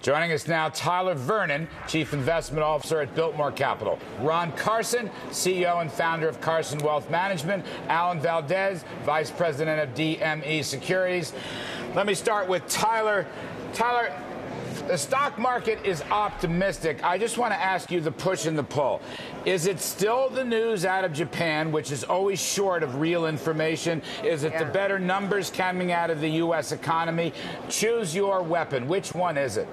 Joining us now, Tyler Vernon, Chief Investment Officer at Biltmore Capital. Ron Carson, CEO and founder of Carson Wealth Management. Alan Valdez, Vice President of DME Securities. Let me start with Tyler. Tyler, the stock market is optimistic. I just want to ask you the push and the pull. Is it still the news out of Japan, which is always short of real information? Is it the better numbers coming out of the U.S. economy? Choose your weapon. Which one is it?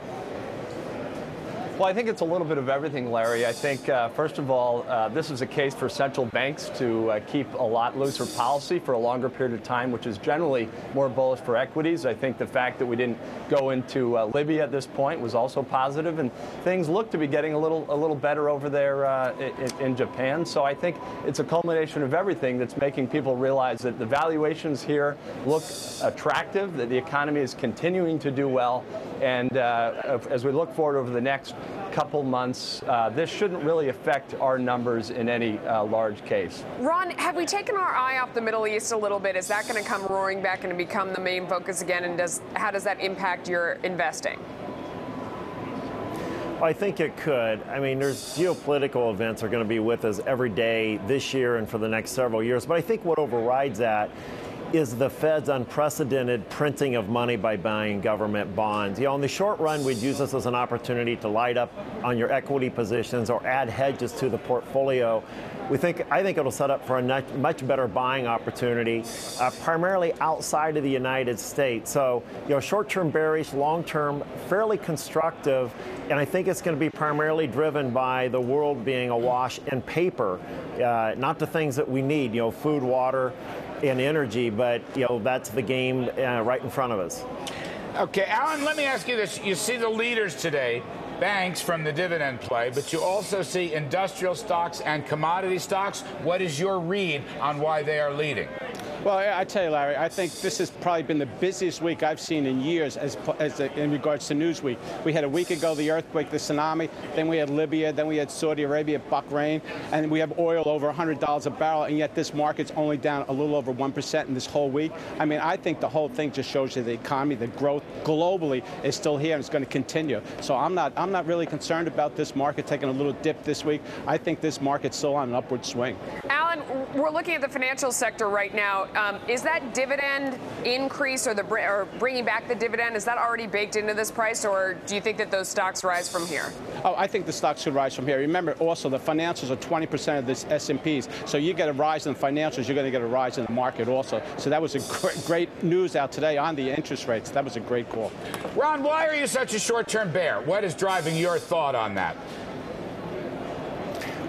Well, I think it's a little bit of everything, Larry. I think, first of all, this is a case for central banks to keep a lot looser policy for a longer period of time, which is generally more bullish for equities. I think the fact that we didn't go into Libya at this point was also positive, and things look to be getting a little better over there in Japan. So I think it's a culmination of everything that's making people realize that the valuations here look attractive, that the economy is continuing to do well, and as we look forward over the next couple months, this shouldn't really affect our numbers in any large case. Ron, have we taken our eye off the Middle East a little bit? Is that going to come roaring back and become the main focus again? And how does that impact your investing? I think it could. I mean, there's geopolitical events are going to be with us every day this year and for the next several years. But I think what overrides that is the Fed's unprecedented printing of money by buying government bonds. You know, in the short run, we'd use this as an opportunity to light up on your equity positions or add hedges to the portfolio. I think it'll set up for a much better buying opportunity, primarily outside of the United States. So, you know, short-term bearish, long-term fairly constructive, and I think it's going to be primarily driven by the world being awash in paper, not the things that we need, you know, food, water, and energy, but you know that's the game right in front of us. Okay, Alan, let me ask you this. You see the leaders today, banks from the dividend play, but you also see industrial stocks and commodity stocks. What is your read on why they are leading? Well, I tell you, Larry, I think this has probably been the busiest week I've seen in years in regards to Newsweek. We had a week ago the earthquake, the tsunami, then we had Libya, then we had Saudi Arabia, Bahrain, and we have oil over $100 a barrel, and yet this market's only down a little over 1% in this whole week. I mean, I think the whole thing just shows you the economy, the growth globally is still here and it's going to continue. So I'm not really concerned about this market taking a little dip this week. I think this market's still on an upward swing. Alan, we're looking at the financial sector right now. Is that dividend increase or bringing back the dividend, is that already baked into this price, or do you think that those stocks rise from here? Oh, I think the stocks should rise from here. Remember, also, the financials are 20% of this S&Ps. So you get a rise in the financials, you're going to get a rise in the market also. So that was a great news out today on the interest rates. That was a great call. Ron, why are you such a short-term bear? What is driving your thought on that?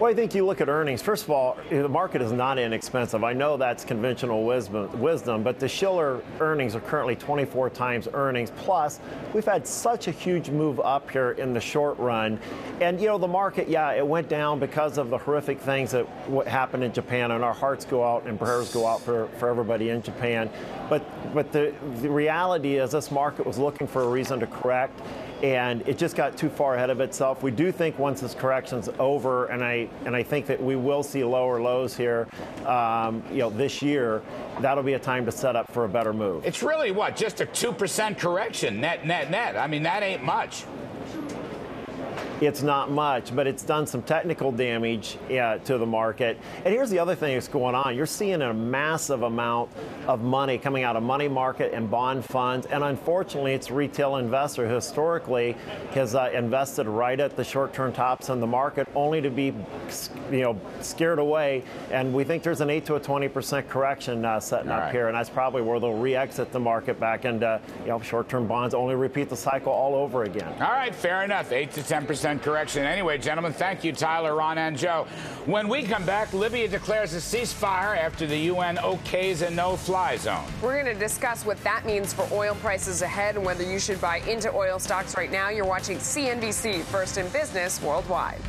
Well, I think you look at earnings. First of all, the market is not inexpensive. I know that's conventional wisdom, but the Schiller earnings are currently 24 times earnings. Plus, we've had such a huge move up here in the short run. And, you know, the market, yeah, it went down because of the horrific things that happened in Japan, and our hearts go out and prayers go out for everybody in Japan. But the reality is this market was looking for a reason to correct, and it just got too far ahead of itself. We do think once this correction's over, and I think that we will see lower lows here, you know, this year, that'll be a time to set up for a better move. It's really what, just a 2% correction, net. I mean, that ain't much. It's not much, but it's done some technical damage to the market. And here's the other thing that's going on. You're seeing a massive amount of money coming out of money market and bond funds. And unfortunately, it's retail investor who historically has invested right at the short-term tops in the market, only to be, you know, scared away. And we think there's an 8 to a 20% correction setting up here. And that's probably where they'll re-exit the market back into, you know, short-term bonds, only repeat the cycle all over again. All right, fair enough. 8 to 10% correction. Anyway, gentlemen, thank you, Tyler, Ron, and Joe. When we come back, Libya declares a ceasefire after the UN okays a no-fly zone. We're going to discuss what that means for oil prices ahead and whether you should buy into oil stocks right now. You're watching CNBC, First in Business Worldwide.